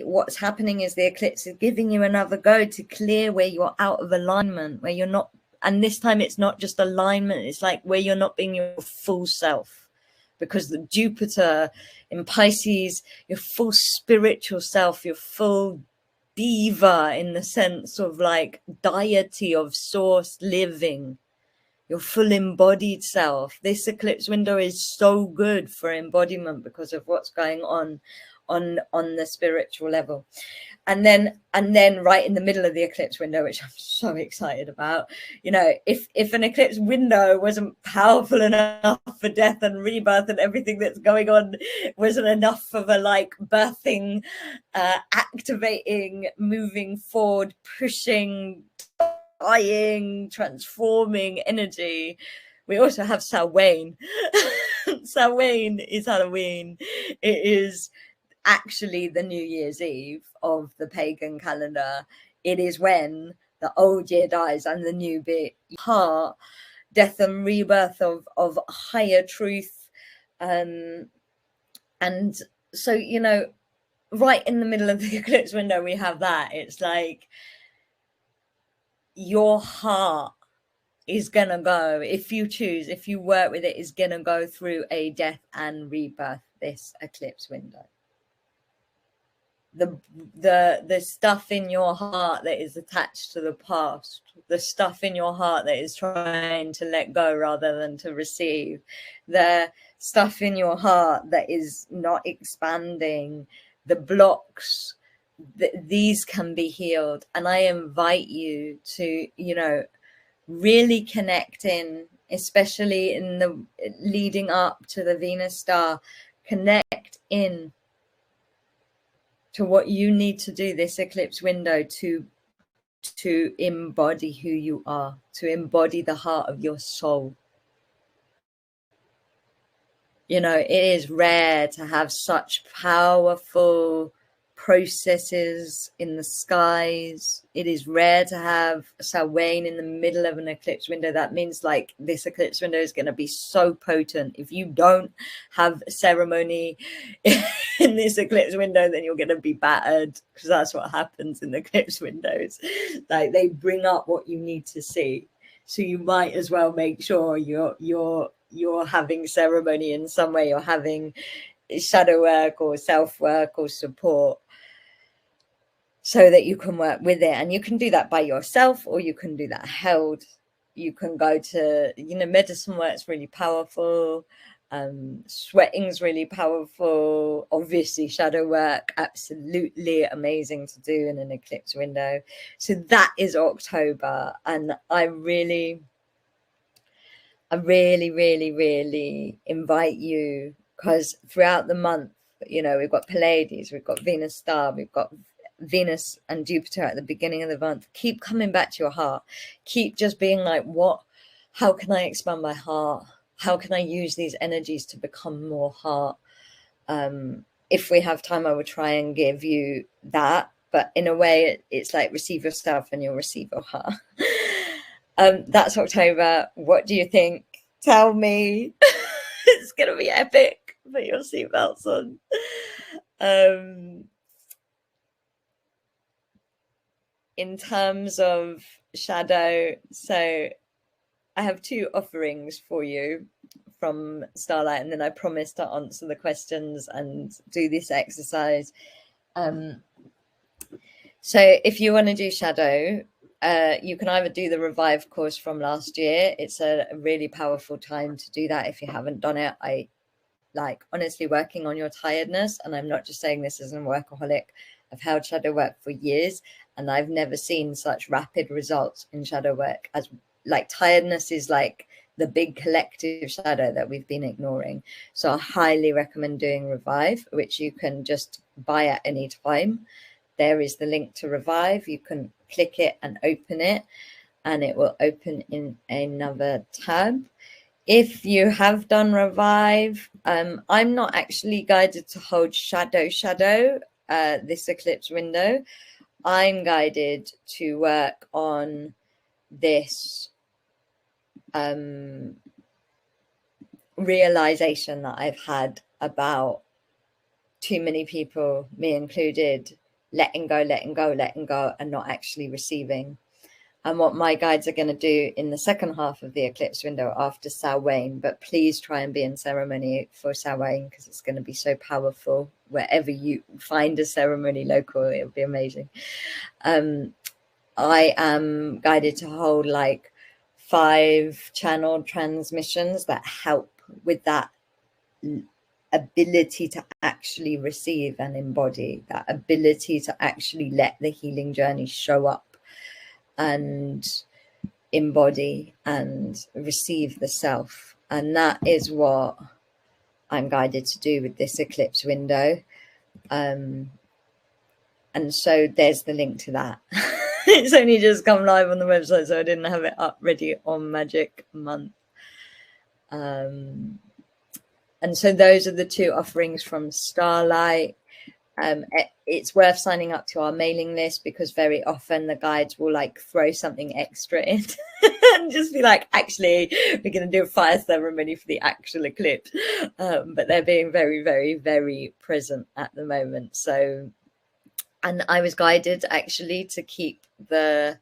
what's happening is the eclipse is giving you another go to clear where you're out of alignment, where you're not. And this time it's not just alignment. It's like where you're not being your full self, because the Jupiter in Pisces, your full spiritual self, your full diva in the sense of like deity of source living, your full embodied self. This eclipse window is so good for embodiment because of what's going on the spiritual level. And then right in the middle of the eclipse window, which I'm so excited about, you know, if an eclipse window wasn't powerful enough for death and rebirth and everything that's going on wasn't enough of a like birthing, activating, moving forward, pushing, dying, transforming energy, we also have Samhain. Samhain is Halloween. It is actually the New Year's Eve of the pagan calendar. It is when the old year dies and the new bit heart, death and rebirth of higher truth. And so, you know, right in the middle of the eclipse window, we have that. It's like your heart is gonna go, if you choose, if you work with it, is gonna go through a death and rebirth this eclipse window. The stuff in your heart that is attached to the past, the stuff in your heart that is trying to let go rather than to receive, the stuff in your heart that is not expanding, the blocks, these can be healed. And I invite you to, you know, really connect in, especially in the leading up to the Venus star, connect in to what you need to do this eclipse window to embody who you are, to embody the heart of your soul. You know, it is rare to have such powerful processes in the skies. It is rare to have Samhain in the middle of an eclipse window. That means like this eclipse window is going to be so potent. If you don't have ceremony in this eclipse window, then you're going to be battered, because that's what happens in the eclipse windows. Like, they bring up what you need to see. So you might as well make sure you're having ceremony in some way. You're having shadow work or self work or support, so that you can work with it. And you can do that by yourself, or you can do that held. You can go to, you know, medicine work's really powerful. Sweating's really powerful. Obviously, shadow work, absolutely amazing to do in an eclipse window. So that is October, and I really, really invite you, because throughout the month, you know, we've got Pleiades, we've got Venus star, we've got Venus and Jupiter at the beginning of the month. Keep coming back to your heart. Keep just being like, how can I expand my heart? How can I use these energies to become more heart? If we have time, I will try and give you that. But in a way, it's like receive yourself and you'll receive your heart. That's October. What do you think? Tell me. It's going to be epic. Put your seatbelts on. In terms of shadow, so I have 2 offerings for you from Starlight, and then I promise to answer the questions and do this exercise. So if you want to do shadow, you can either do the Revive course from last year. It's a really powerful time to do that if you haven't done it. I like honestly working on your tiredness, and I'm not just saying this as a workaholic. I've held shadow work for years, and I've never seen such rapid results in shadow work. As like tiredness is like the big collective shadow that we've been ignoring. So I highly recommend doing Revive, which you can just buy at any time. There is the link to Revive. You can click it and open it, and it will open in another tab. If you have done Revive, I'm not actually guided to hold shadow this eclipse window. I'm guided to work on this realization that I've had about too many people, me included, letting go, and not actually receiving. And what my guides are going to do in the second half of the eclipse window after Samhain. But please try and be in ceremony for Samhain, because it's going to be so powerful. Wherever you find a ceremony local, it'll be amazing. I am guided to hold like 5 channeled transmissions that help with that ability to actually receive and embody, that ability to actually let the healing journey show up and embody and receive the self. And that is what I'm guided to do with this eclipse window. And so there's the link to that. It's only just come live on the website, so I didn't have it up ready on Magic Month. And so those are the 2 offerings from Starlight. It's worth signing up to our mailing list, because very often the guides will like throw something extra in and just be like, actually, we're going to do a fire ceremony for the actual eclipse. But they're being very, very, very present at the moment. So, and I was guided actually to keep the,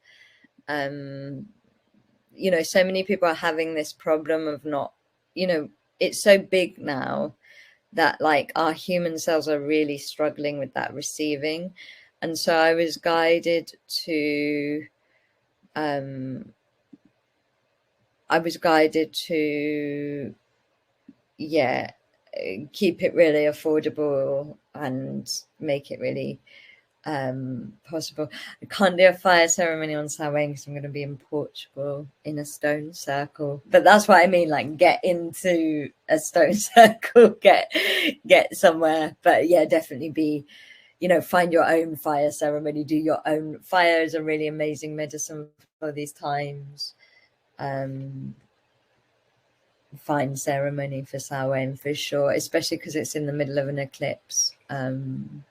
you know, so many people are having this problem of not, you know, it's so big now that like our human cells are really struggling with that receiving. And so I was guided to keep it really affordable and make it really possible. I can't do a fire ceremony on Samhain because I'm going to be in Portugal in a stone circle, but that's what I mean, like get into a stone circle, get somewhere. But yeah, definitely be, you know, find your own fire ceremony, do your own. Fire is a really amazing medicine for these times. fine ceremony for Samhain for sure, especially because it's in the middle of an eclipse. And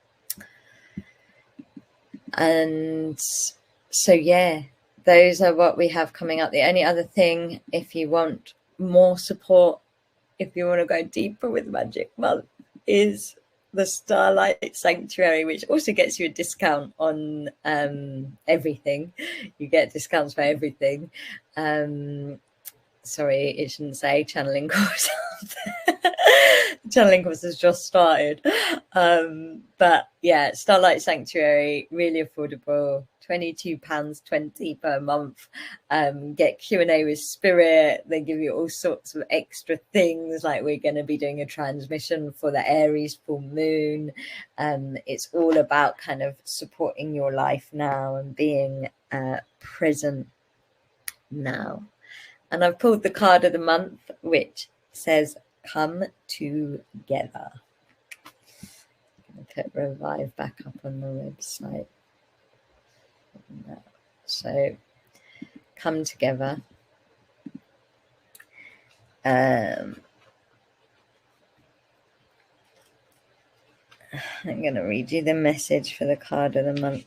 so, yeah, those are what we have coming up. The only other thing, if you want more support, if you want to go deeper with Magic Month, is the Starlight Sanctuary, which also gets you a discount on everything. You get discounts for everything. Sorry, it shouldn't say channeling course. Channeling course has just started. But yeah, Starlight Sanctuary, really affordable, £22.20 per month. Get Q&A with Spirit. They give you all sorts of extra things, like we're going to be doing a transmission for the Aries full moon. It's all about kind of supporting your life now and being present now. And I've pulled the card of the month, which says, come together. I'm going to put Revive back up on the website. So, come together. I'm going to read you the message for the card of the month.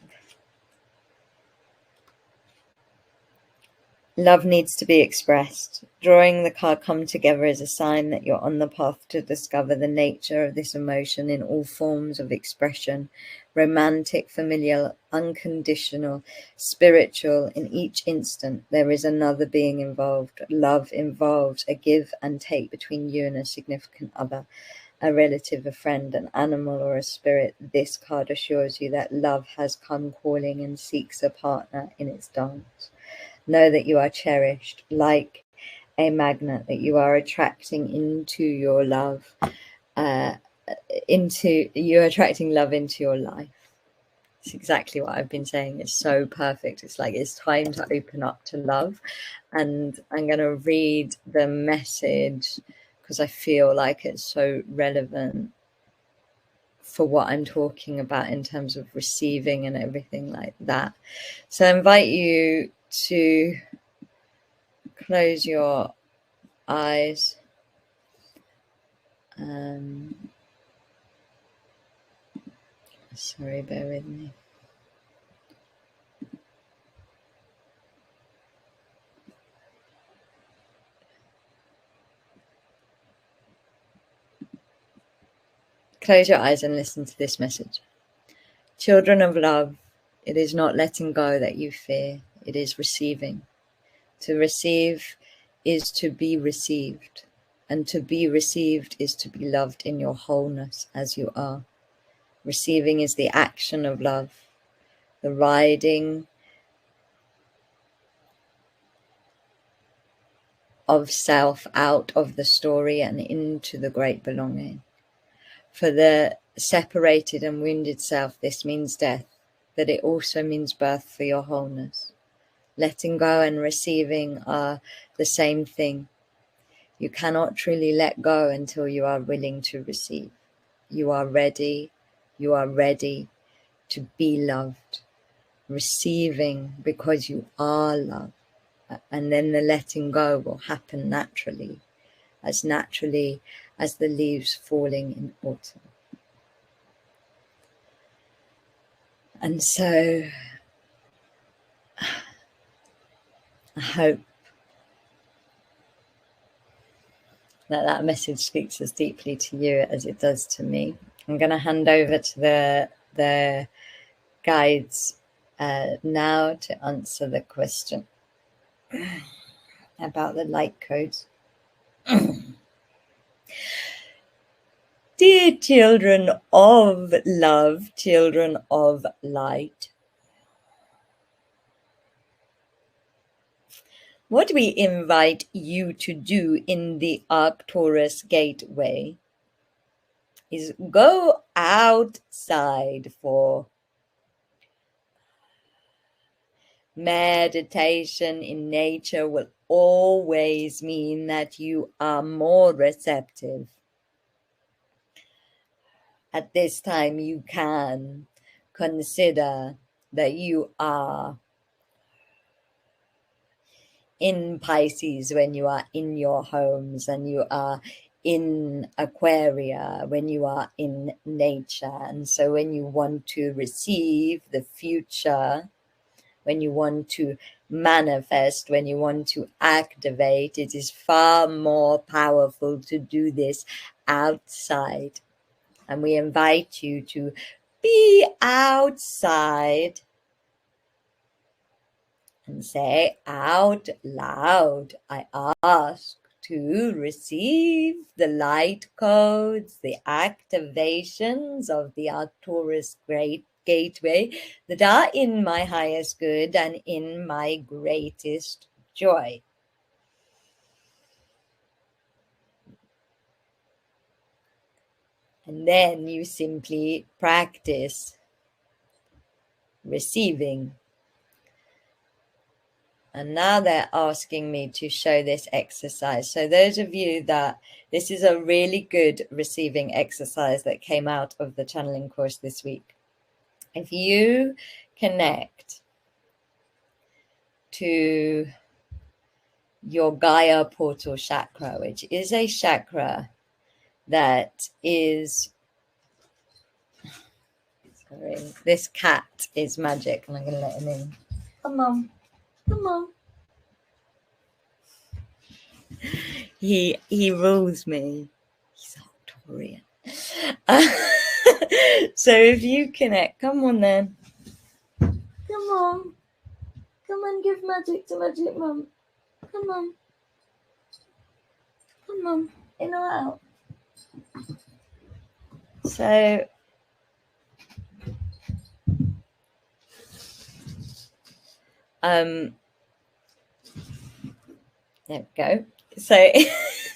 Love needs to be expressed. Drawing the card come together is a sign that you're on the path to discover the nature of this emotion in all forms of expression, romantic, familial, unconditional, spiritual. In each instant, there is another being involved. Love involves a give and take between you and a significant other, a relative, a friend, an animal, or a spirit. This card assures you that love has come calling and seeks a partner in its dance. Know that you are cherished like a magnet, that you are attracting into your love, you're attracting love into your life. It's exactly what I've been saying. It's so perfect. It's like it's time to open up to love. And I'm going to read the message because I feel like it's so relevant for what I'm talking about in terms of receiving and everything like that. So I invite you to close your eyes. Sorry, bear with me. Close your eyes and listen to this message. Children of love, it is not letting go that you fear, it is receiving. To receive is to be received, and to be received is to be loved in your wholeness as you are. Receiving is the action of love, the riding of self out of the story and into the great belonging. For the separated and wounded self, this means death, but it also means birth for your wholeness. Letting go and receiving are the same thing. You cannot truly let go until you are willing to receive. You are ready to be loved. Receiving because you are loved. And then the letting go will happen naturally as the leaves falling in autumn. And so I hope that message speaks as deeply to you as it does to me. I'm going to hand over to the guides now to answer the question about the light codes. Dear children of love, children of light, what we invite you to do in the Arcturus Gateway is go outside for meditation in nature. Will always mean that you are more receptive. At this time, you can consider that you are in Pisces when you are in your homes, and you are in Aquaria when you are in nature. And so when you want to receive the future, when you want to manifest, when you want to activate, it is far more powerful to do this outside. And we invite you to be outside and say out loud, I ask to receive the light codes, the activations of the Arcturus Great Gateway that are in my highest good and in my greatest joy. And then you simply practice receiving. And now they're asking me to show this exercise. So those of you that, this is a really good receiving exercise that came out of the channeling course this week. If you connect to your Gaia portal chakra, which is a chakra that is, sorry, this cat is magic, and I'm going to let him in. Come on. Come on. He rules me. He's Arcturian. So if you connect, come on then. Come on. Come on, give magic to Magic Mum. Come on. Come on. In or out. So there we go. So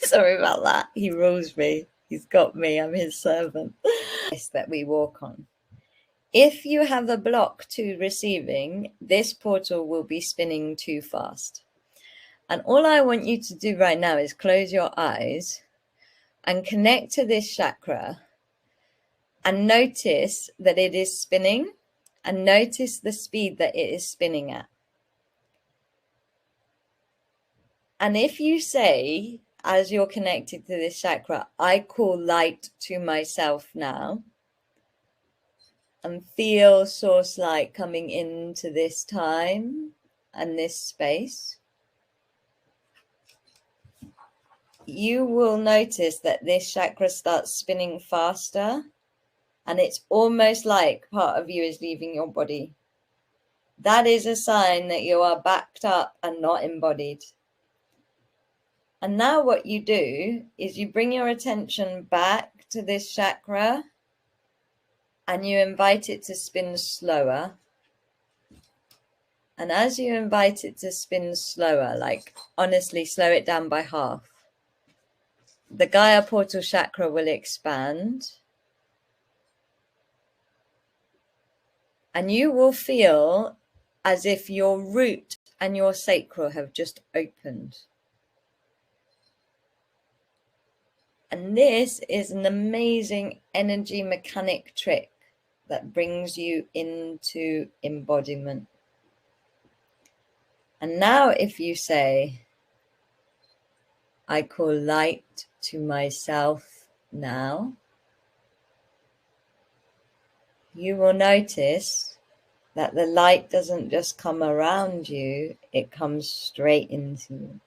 sorry about that. He rules me. He's got me. I'm his servant. That we walk on. If you have a block to receiving, this portal will be spinning too fast. And all I want you to do right now is close your eyes and connect to this chakra and notice that it is spinning, and notice the speed that it is spinning at. And if you say, as you're connected to this chakra, I call light to myself now, and feel source light coming into this time and this space, you will notice that this chakra starts spinning faster, and it's almost like part of you is leaving your body. That is a sign that you are backed up and not embodied. And now what you do is you bring your attention back to this chakra and you invite it to spin slower. And as you invite it to spin slower, like honestly slow it down by half, the Gaia portal chakra will expand. And you will feel as if your root and your sacral have just opened. And this is an amazing energy mechanic trick that brings you into embodiment. And now if you say, I call light to myself now, you will notice that the light doesn't just come around you, it comes straight into you.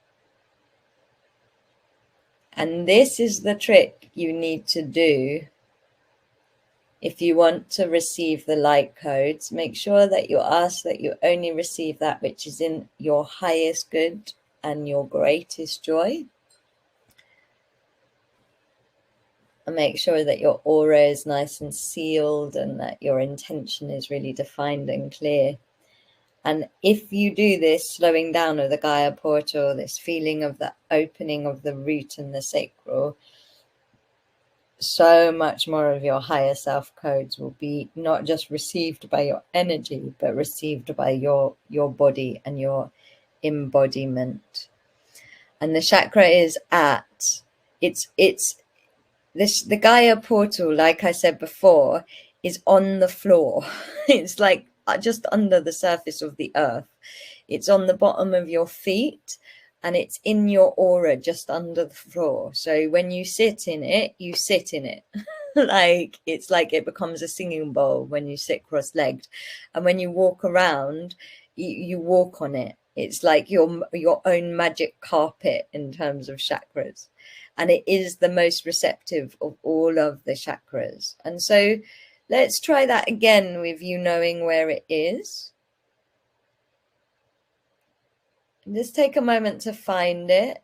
And this is the trick you need to do if you want to receive the light codes. Make sure that you ask that you only receive that which is in your highest good and your greatest joy. And make sure that your aura is nice and sealed and that your intention is really defined and clear. And if you do this slowing down of the Gaia portal, this feeling of the opening of the root and the sacral, so much more of your higher self codes will be not just received by your energy, but received by your body and your embodiment. And the chakra is at, the Gaia portal, like I said before, is on the floor. It's like just under the surface of the earth. It's on the bottom of your feet, and it's in your aura just under the floor. So when you sit in it, you sit in it. Like it's like it becomes a singing bowl when you sit cross-legged, and when you walk around, you walk on it. It's like your own magic carpet in terms of chakras, and it is the most receptive of all of the chakras. And so let's try that again with you knowing where it is. Just take a moment to find it.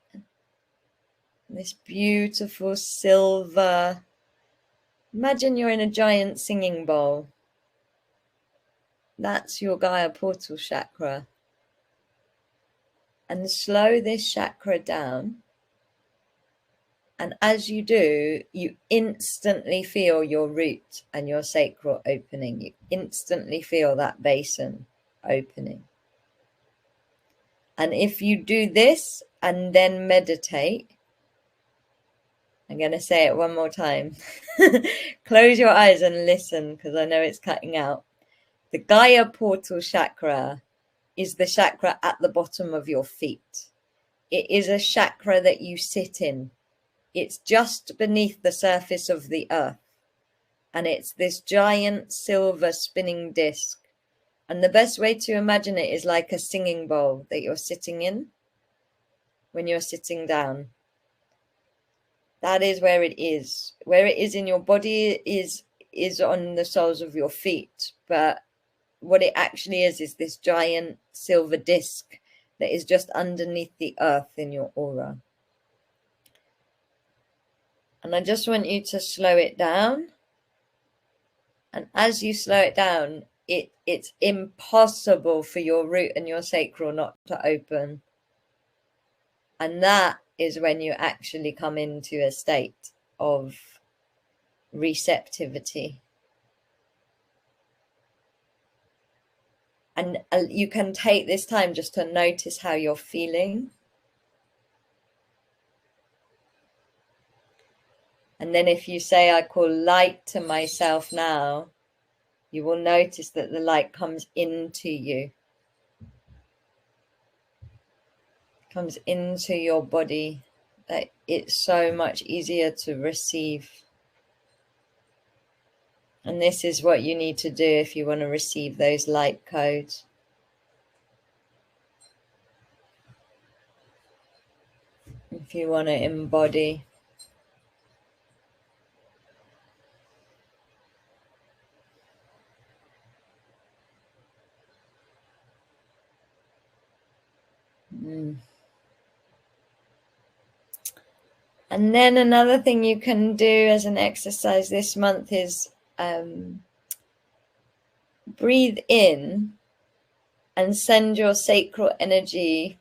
This beautiful silver. Imagine you're in a giant singing bowl. That's your Gaia portal chakra. And slow this chakra down. And as you do, you instantly feel your root and your sacral opening. You instantly feel that basin opening. And if you do this and then meditate, I'm going to say it one more time. Close your eyes and listen, because I know it's cutting out. The Gaia portal chakra is the chakra at the bottom of your feet. It is a chakra that you sit in. It's just beneath the surface of the earth. And it's this giant silver spinning disc. And the best way to imagine it is like a singing bowl that you're sitting in when you're sitting down. That is where it is. Where it is in your body is on the soles of your feet. But what it actually is this giant silver disc that is just underneath the earth in your aura. And I just want you to slow it down. And as you slow it down, it's impossible for your root and your sacral not to open. And that is when you actually come into a state of receptivity. And you can take this time just to notice how you're feeling. And then if you say, I call light to myself now, you will notice that the light comes into you. Comes into your body, that it's so much easier to receive. And this is what you need to do if you want to receive those light codes. If you want to embody. And then another thing you can do as an exercise this month is breathe in and send your sacral energy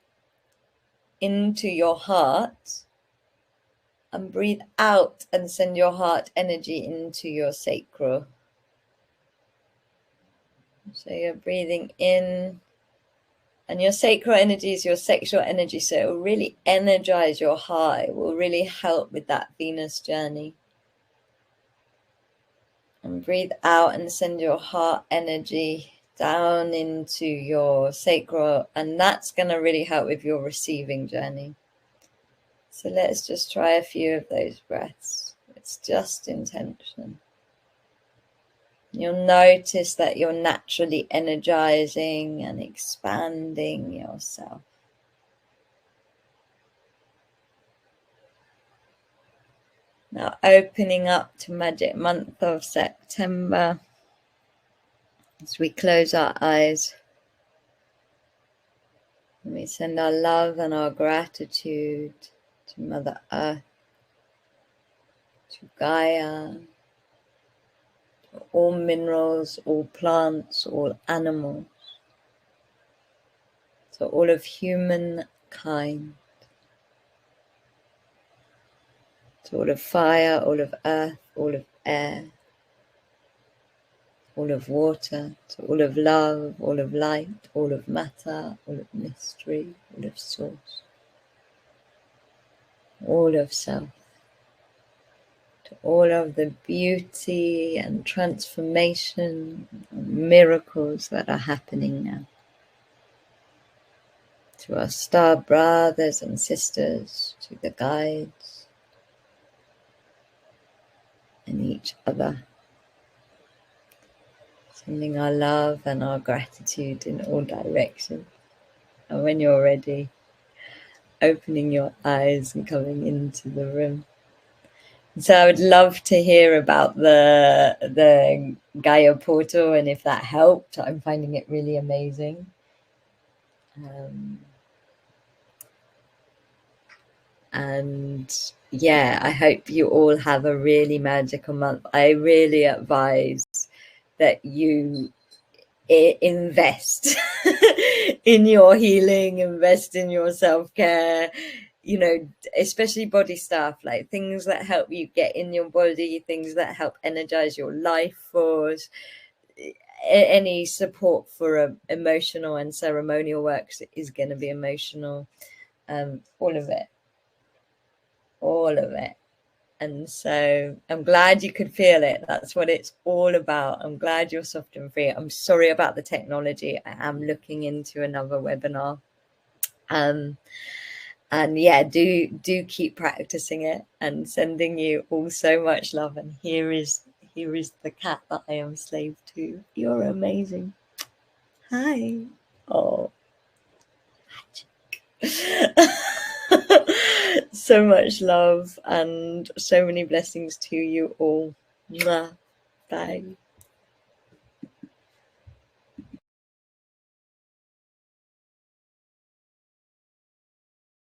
into your heart, and breathe out and send your heart energy into your sacral. So you're breathing in, and your sacral energy is your sexual energy, so it will really energize your heart. It will really help with that Venus journey. And breathe out and send your heart energy down into your sacral, and that's going to really help with your receiving journey. So let's just try a few of those breaths. It's just intention. You'll notice that you're naturally energizing and expanding yourself. Now opening up to magic month of September. As we close our eyes, and we send our love and our gratitude to Mother Earth, to Gaia, to all minerals, all plants, all animals, to all of humankind, to all of fire, all of earth, all of air, all of water, to all of love, all of light, all of matter, all of mystery, all of source, all of self, to all of the beauty and transformation and miracles that are happening now. to our star brothers and sisters, to the guides, and each other. Sending our love and our gratitude in all directions. And when you're ready, opening your eyes and coming into the room. So I would love to hear about the Gaia portal, and if that helped. I'm finding it really amazing. And yeah, I hope you all have a really magical month. I really advise that you invest in your healing, invest in your self-care, you know, especially body stuff, like things that help you get in your body, things that help energize your life force, any support for emotional and ceremonial works is going to be emotional, all of it. And so I'm glad you could feel it. That's what it's all about. I'm glad you're soft and free. I'm sorry about the technology. I am looking into another webinar. And yeah, do keep practicing it, and sending you all so much love. And here is the cat that I am slave to. You're amazing. Hi. Oh, so much love and so many blessings to you all. Mwah. Bye.